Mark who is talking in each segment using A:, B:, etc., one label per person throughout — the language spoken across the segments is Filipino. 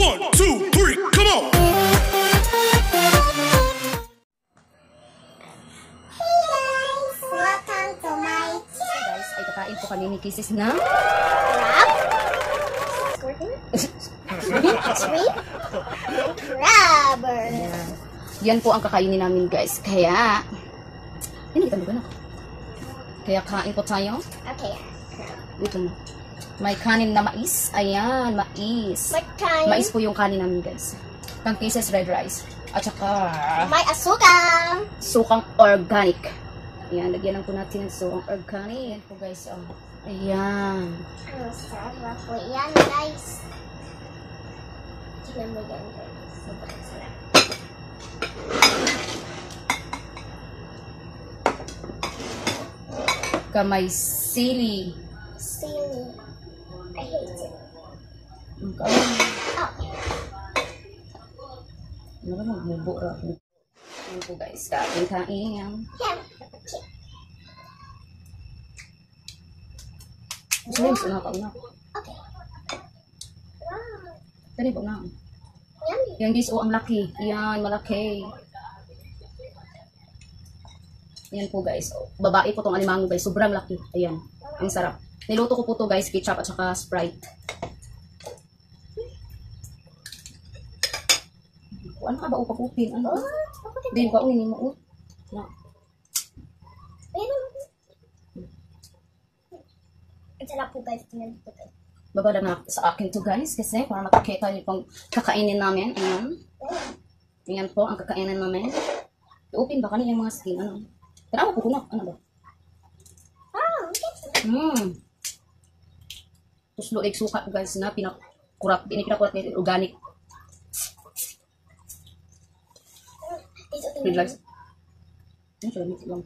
A: 1, 2, 3, come on!
B: Welcome to my channel.
C: Guys, ay kakain po kami ni Kisses na
B: Crab. Shrimp. Crabber.
C: yan po ang kakainin namin guys. Kaya, hindi kita na. Kaya kain po tayo.
B: Okay.
C: Ito na. May kanin na mais. Ayan, mais.
B: What kind?
C: Mais po yung kanin namin guys. Pang Kisses red rice. At saka,
B: May asukang.
C: sukang organic. Ayan, lagyan lang po natin ng sukang organic. Yan po guys. Oh. Ayan.
B: Ang sarap po yan, guys. Tignan mo yan, guys. Sobrang sarap.
C: Kamay sili.
B: Sili. I hate it.
C: Okay.
B: Oh.
C: Ano ka magbubo ra? Ayan po guys. Kain.
B: Yeah.
C: Gusto mo yung una.
B: Okay. Wow.
C: Tari po na.
B: Yummy.
C: Yan guys, oh ang laki. Yan, malaki. Yan po guys. Oh, babae po tong alimango guys. Sobrang laki. Ayan. Ang sarap. Niluto ko po to guys. Ketchup at saka Sprite. Ano ka ba upag-upin? Ano? Hindi ba unin mo? No.
B: Ang sarap po, guys. Tingnan po tayo.
C: Babada na sa akin to guys. Kasi para makakita niyo pang kakainin namin. Ayan. Ayan po ang kakainin namin. Upin ba kanina yung mga skin? Ano? Pero ako pukunak. Ano ba?
B: Oh,
C: Tapos loig suka guys na pinakurat. Hindi pinakurat guys. Organic. Red rice. Ano siya? Mix lang.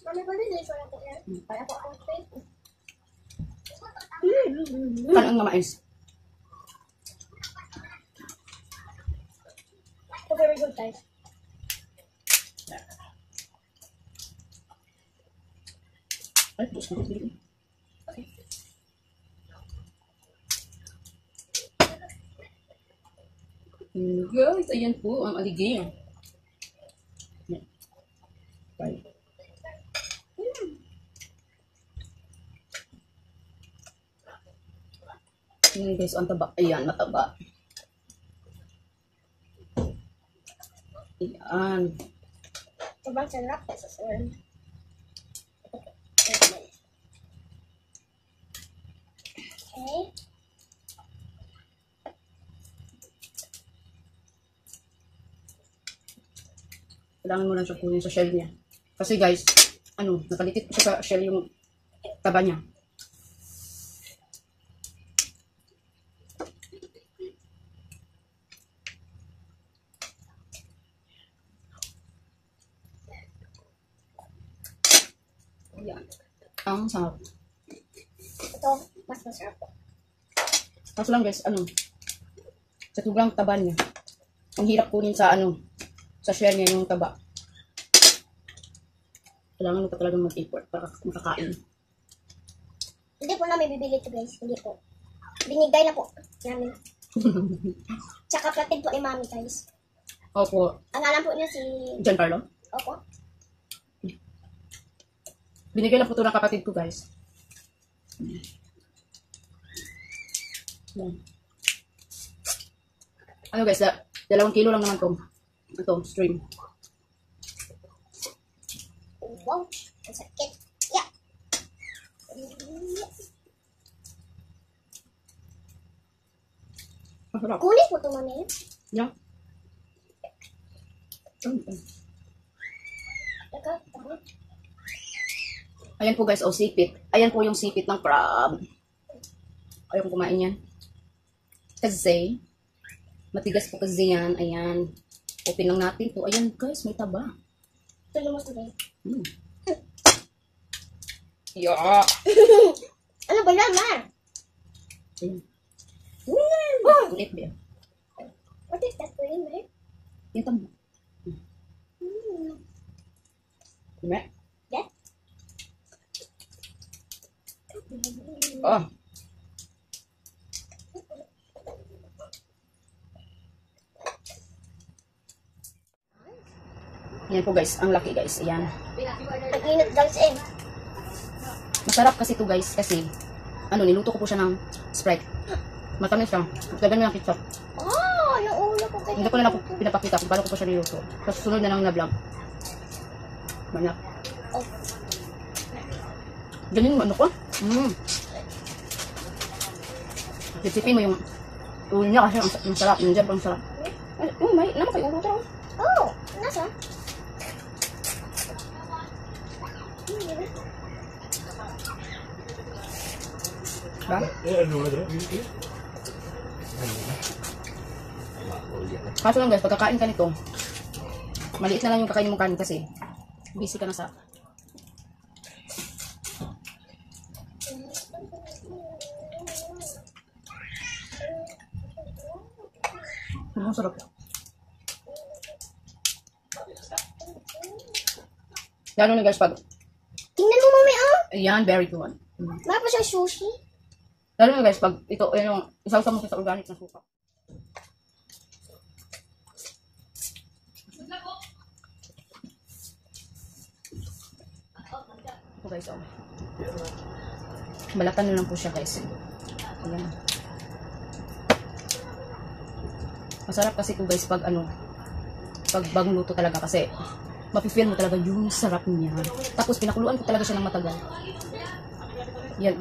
B: Mami, ba rin sa ako yan? Para po akong face.
C: Kanang nga mais.
B: So, very good, guys.
C: Ay, tapos na ito.
B: Okay.
C: Guys, ayan po ang aligay. Yan. Bye. Ayan guys, ang taba. Ayan, mataba. Ayan.
B: Sobrang sarap sa sir. Okay.
C: Kailangan mo lang siya kunin sa shell niya. Kasi guys, nakalitit ko siya sa shell yung taba niya. Ayan. Ang sarap.
B: Ito, mas masarap po.
C: Kaso lang guys, sa sobrang taba niya. Ang hirap kunin sa sa shell niya yung taba. Kailangan mo pa talagang mag-import para makakain.
B: Hindi po namin bibili ito, guys. Hindi po. Binigay na po namin. Tsaka kapatid po ni Mami, guys.
C: Opo.
B: Ang alam po niya si...
C: Giancarlo?
B: Opo.
C: Binigay lang po ito ng kapatid ko guys. Yan. Ano guys, 2 kilo lang naman itong stream.
B: Wow. Ang sakit. Yeah.
C: Masarap.
B: Kunis po ito, Mami.
C: Yan.
B: Teka, tama.
C: Ayan po guys, sipit. Ayan po yung sipit ng crab. Ayaw kong kumain yan. Kasi, matigas po kasi yan. Ayan. Open lang natin to. Ayan guys, may taba.
B: Tuloy mo ito, guys.
C: Yeah.
B: Ano ba yan, Ma?
C: Ayan. Ulit ba yan?
B: What is that for you, Ma?
C: Yung taba. Diba?
B: Yeah.
C: Oh. Yan po guys, ang laki guys. Ayan.
B: Nag-init guys eh.
C: Masarap kasi to guys kasi niluto ko po siya ng Sprite. Matamis siya. Lagyan mo ng ketchup.
B: Oh, yung ulo ko.
C: Hindi ko na pinapakita kung paano ko pa siya niluto. Sa susunod na lang na vlog. Banyak.
B: Oh.
C: Ganyan mo ano ko? Sipsipin mo yung ulo niya kasi ang sarap. Nandiyan pa ang sarap. May naman kayo ulo tayo.
B: Oh, nasa?
C: Ba? Kaso lang guys, pagkakain ka nito, maliit na lang yung kakainin mong kanin kasi busy ka na sa ang sarap. Lalo na guys pag
B: Tingnan mo mami ah.
C: ayan, very good.
B: Wala pa siyang sushi.
C: Lalo na guys pag ito, yung isaw-saw mo sa organic na suka. Ito guys, oh. Balatan na lang po siya guys. Ayan. Masarap kasi ito guys pag pag bagong luto talaga kasi mapi-feel mo talaga yung sarap niya. Tapos pinakuluan ko talaga siya ng matagal. Yan.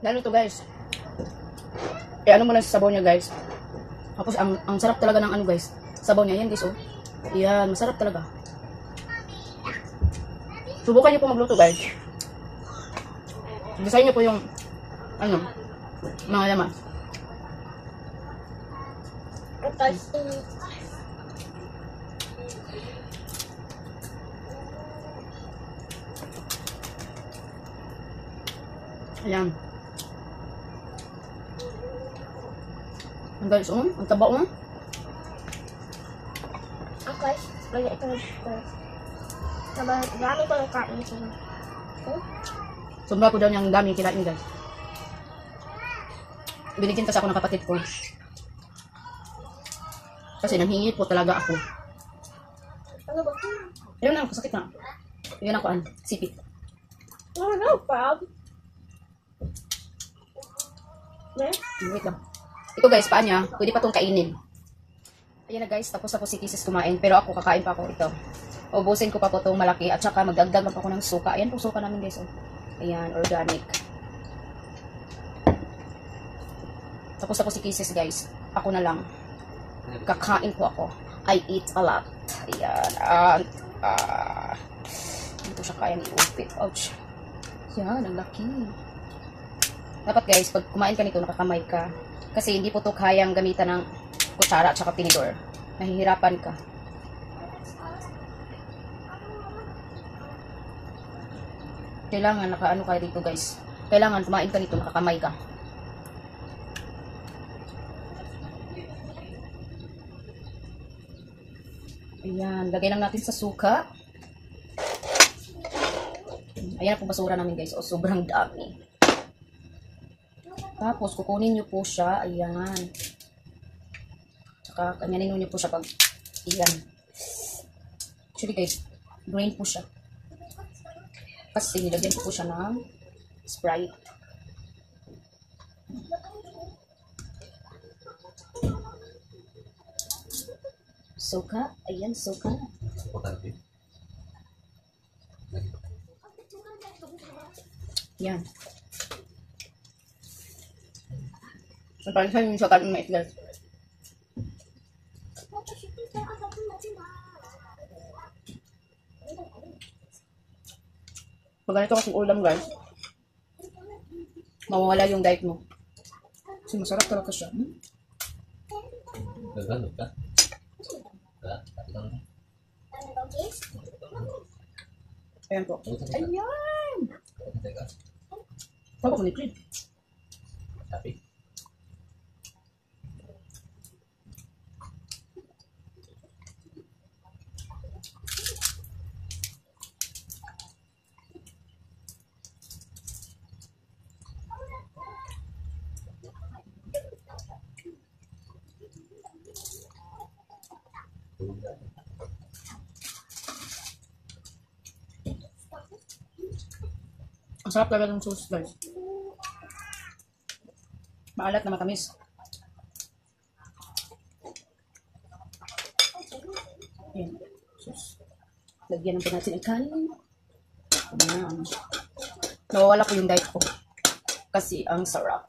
C: Lalo to guys. Ano mo lang sa sabaw niya guys. Tapos ang sarap talaga ng guys. Sabaw niya yan guys oh. Yan, masarap talaga. Subukan niyo po magluto guys. Design niyo po yung mga laman.
B: Okay.
C: Ayan. Ang guys ang taba
B: Okay. Lagi ito na dito. Marami ko yung kain siya.
C: Sobra ko daw niyang daming kinain guys. Binigyan kasi ako ng kapatid ko. Kasi nanghingi po talaga ako.
B: Ano ba?
C: Ayun na, kasakit na. Yun ako sipit.
B: No problem.
C: Wait lang. Ito guys, paa niya, pwede pa itong kainin. Ayan na guys, tapos si Kisses kumain. Pero ako, kakain pa ako ito. Ubusin ko pa po itong malaki. At saka magdagdag pa ako ng suka. Ayan po suka namin guys. Oh. Ayan, organic. Tapos si Kisses guys. Ako na lang. Kakain po ako. I eat a lot. Ayan. Dito siya kaya ni-upit. Ouch. Yan, ang laki. Dapat guys, pag kumain ka nito, nakakamay ka. Kasi hindi po ito kayang gamitan ng kutsara at saka tinidor. Nahihirapan ka. Kailangan nakaano ka dito guys. Kailangan kumain ka nito, nakakamay ka. Ayan, lagay lang natin sa suka. Ayan po basura namin guys. O, sobrang dami. Tapos, kukunin nyo po siya. Ayan. Tsaka, kanyanin nyo po siya pag, ayan. Actually guys, green po siya. Kasi, nilagyan ko po siya ng Sprite. Suka. Ayan, suka. Ayan. Napalisan yung suka ng mais guys. Pag ganito kasing ulam guys, mawawala yung diet mo. Kasi masarap talaga siya.
D: Gagalog ka?
C: Ayan po. Ayan! Papa ko ni Clint.
D: Sabi?
C: Ang sarap talaga ng sauce, guys. Maalat na matamis. Ayan. Sauce. Lagyan natin natin ang kanin. Ayan. Nawawala ko yung diet ko. Kasi ang sarap.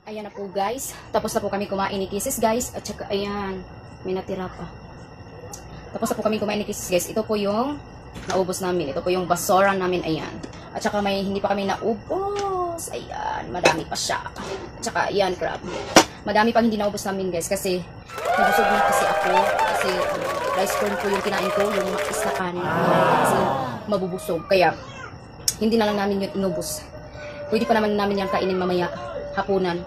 C: Ayan na po guys. Tapos na po kami kumain ni Kisses guys. At saka ayan. May natira pa. Tapos na po kami kumain ni Kisses guys. Ito po yung naubos namin. Ito po yung basura namin. Ayan. At saka may hindi pa kami naubos. Ayan. Madami pa siya. At saka ayan crab. Madami pang hindi naubos namin guys. Kasi nabusog na kasi ako. Kasi rice corn po yung kinain ko. Yung mais na kanin. Kasi mabubusog. Kaya hindi na lang namin yung inubos. Pwede pa naman namin yung kainin mamaya hapunan.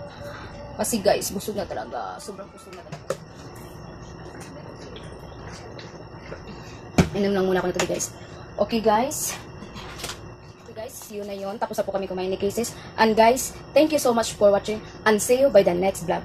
C: Kasi guys, busog na talaga. Sobrang busog na talaga. Inom lang muna ako nito guys. Okay guys. Okay guys, yun na yun. Tapos na po kami kumain ni Kisses. And guys, thank you so much for watching. And see you by the next vlog.